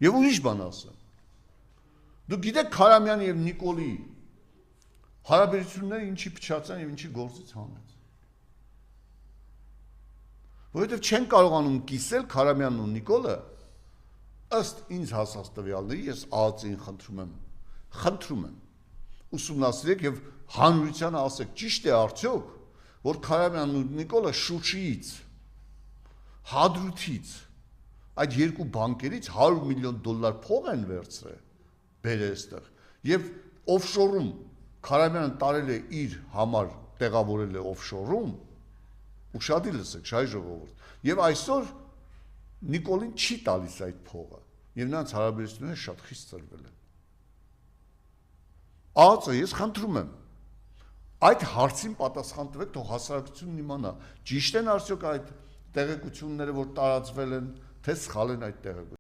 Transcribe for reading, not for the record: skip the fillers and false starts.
Եվ ուրիշ բան ասեմ։ Դուք գիտեք Քարամյանի եւ Նիկոլի հարաբերությունները ինչի փչացան եւ ինչի գործից հանեց։ Որովհետեւ չեն կարողանում կիսել Քարամյանն ու Նիկոլը ըստ ինձ հասած տվյալների, ես ԱԱԾ-ին խնդրում եմ ուսումնասիրեք եւ հանրությանը ասեք, ճիշտ է արդյոք, որ Քարամյանն ու Նիկոլը Շուշիից, Հադրութից, այդ երկու բանկերից $100 միլիոն փող են վերցրել, բերել այստեղ, եւ օֆշորում Քարամյանը տարել է իր համար տեղավորել է օֆշորում, ու շատի լսեք, շահի ժողովուրդ, եւ այսօր Նիկոլին չի տալիս այդ փողը, եւ նրանց հարաբերությունները շատ խիստ ծրվել են։ ԱԱԾ ես խնդրում եմ, այդ հարցին պատասխան տվեք, թող հասարակությունն իմանա, ճիշտ են արդյոք այդ տեղեկությունները, որ տարածվել են, թե սխալ են այդ տեղեկությունները։